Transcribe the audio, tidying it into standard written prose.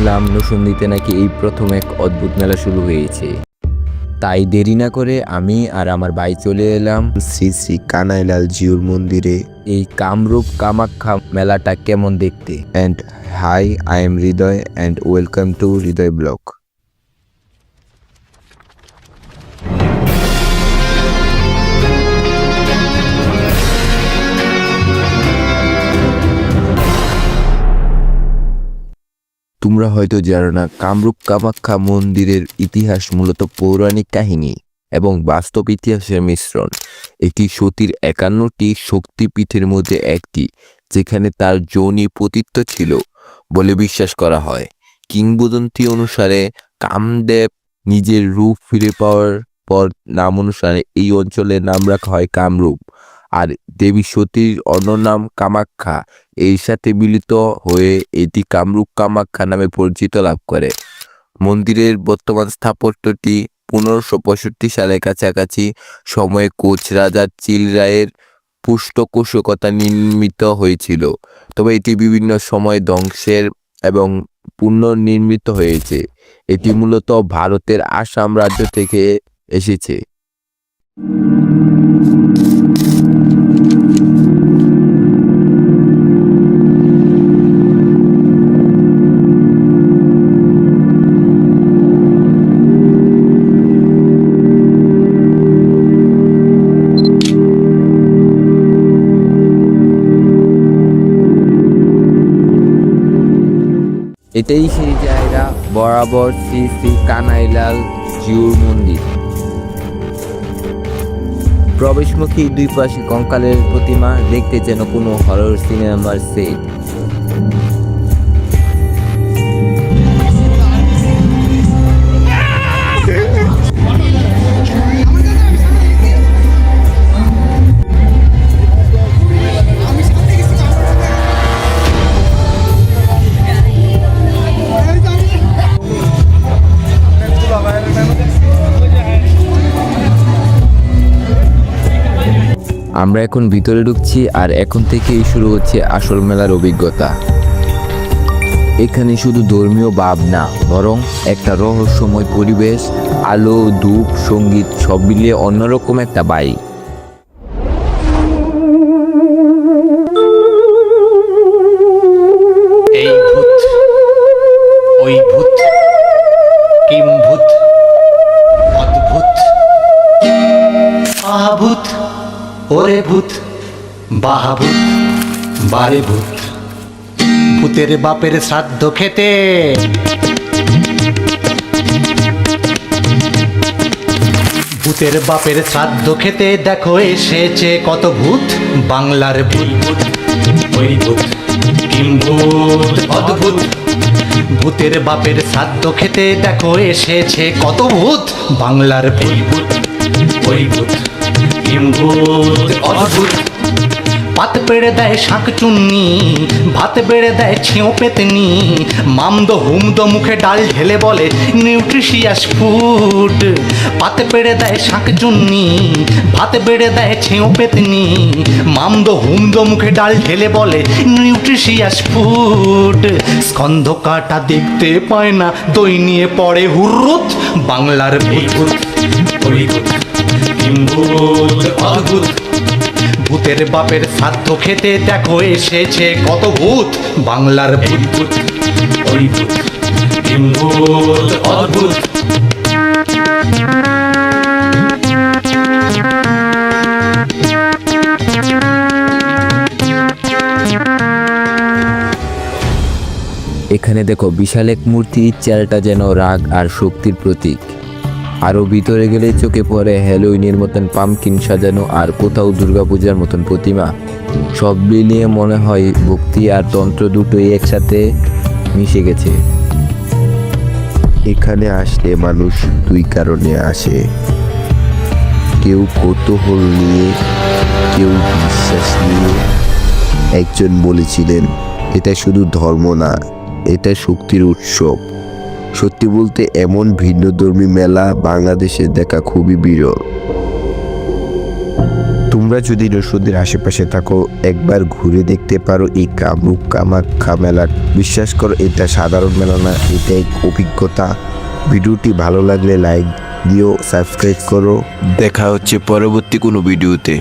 শুনলাম নরসিংদীতে নাকি এই প্রথম এক অদ্ভুত মেলা শুরু হয়েছে। তাই দেরি না করে আমি আর আমার ভাই চলে এলাম শ্রী শ্রী কানাইলাল জিউর মন্দিরে। এই কামরূপ কামাখ্যা মেলাটা কেমন দেখতে। And hi, I am Hridoy and welcome to Hridoy Blog. তোমরা হয়তো জানো না, কামরূপ কামাখ্যা মন্দিরের ইতিহাস মূলত পৌরাণিক কাহিনী এবং বাস্তব ইতিহাসের মিশ্রণ। এটি সতীর 51টি শক্তিপীঠের মধ্যে একটি, যেখানে তার যোনি পতিত ছিল বলে বিশ্বাস করা হয়। কিংবদন্তি অনুসারে কামদেব নিজের রূপ ফিরে পাওয়ার পর নাম অনুসারে এই অঞ্চলের নাম রাখা হয় কামরূপ, আর দেবী সতীর অন্য নাম কামাখ্যা। এর সাথে মিলিত হয়ে এটি কামরূপ কামাখ্যা নামে পরিচিত লাভ করে। মন্দিরের বর্তমান স্থাপত্যটি 1565 সালের কাছাকাছি সময়ে কোচ রাজা চিল রায়ের পৃষ্ঠপোষকতা নির্মিত হয়েছিল, তবে এটি বিভিন্ন সময় ধ্বংসের এবং পুনর্নির্মিত হয়েছে। এটি মূলত ভারতের আসাম রাজ্য থেকে এসেছে। এটাই সেই জায়গা বরাবর শ্রী শ্রী কানাইলাল জিউর মন্দির। প্রবেশমুখী দুই পাশে কঙ্কালের প্রতিমা, দেখতে যেন কোনো হরর সিনেমার সেট। আমরা এখন ভিতরে ঢুকছি, আর এখন থেকেই শুরু হচ্ছে আসল মেলার অভিজ্ঞতা। এখানে শুধু ধর্মীয় ভাব না, বরং একটা রহস্যময় পরিবেশ, আলো, ধূপ, সঙ্গীত সব মিলিয়ে অন্যরকম একটা ভাইব। এই ভূত, ওই ভূত, কিম ভূত, অদ্ভুত, আভূত, ওরে ভূত, বাহাভূত, বারে ভূত। ভূতের বাপের শ্রাদ্ধ খেতে ভূতের বাপের শ্রাদ্ধ খেতে দেখো এসেছে কত ভূত। বাংলার ভূত, ভূত, ওই ভূত, কিম ভূত, অদ্ভুত। ভূতের বাপের শ্রাদ্ধ খেতে দেখো এসেছে কত ভূত। বাংলার ভূত, ভূত, ওই ভূত, কিম ভূত, অদ্ভুত। পাত পেড়ে দেয় শাঁখ চুন্নি, ভাত বেড়ে দেয় ছেঁও পেতনি। মামদো হুমদো মুখে ডাল ঢেলে বলে নিউট্রিশিয়াস ফুড। পাত পেড়ে দেয় শাঁখ চুন্নি, ভাত বেড়ে দেয় ছেঁও পেতনি। মামদো হুমদো মুখে ডাল ঢেলে বলে নিউট্রিশিয়াস ফুড। স্কন্ধ কাটা দেখতে পায় না, দই নিয়ে পড়ে হুরুত। বাংলার ভূত, ভূত, ওই ভূত, কিম ভূত, অদ্ভুত। ভূতের বাপের শ্রাদ্ধ খেতে দেখো এসেছে কত ভূত। বাংলার ভূত, ভূত, ওই ভূত, কিম ভূত, অদ্ভুত। এখানে দেখো বিশাল এক মূর্তি, চেহারাটা যেন রাগ আর শক্তির প্রতীক। আরও ভিতরে গেলে চোখে পড়ে হ্যালোইনের মতন পামকিন সাজানো, আর কোথাও দুর্গাপূজার মতন প্রতিমা। সব মিলিয়ে মনে হয় ভক্তি আর তন্ত্র দুটোই একসাথে মিশে গেছে। এখানে আসলে মানুষ দুই কারণে আসে, কেউ কৌতূহল নিয়ে, কেউ বিশ্বাস নিয়ে। একজন বলেছিলেন, এটা শুধু ধর্ম না, এটা শক্তির উৎসব। সত্যি বলতে এমন ভিন্নধর্মী মেলা বাংলাদেশে দেখা খুবই বিরল। তোমরা যদি নরসিংদীর আশেপাশে থাকো একবার ঘুরে দেখতে পারো এই কামরূপ কামাখ্যা মেলা। বিশ্বাস করো এটা সাধারণ মেলা না, এটা এক অভিজ্ঞতা। ভিডিওটি ভালো লাগলে লাইক দিও, সাবস্ক্রাইব করো। দেখা হচ্ছে পরবর্তী কোনো ভিডিওতে।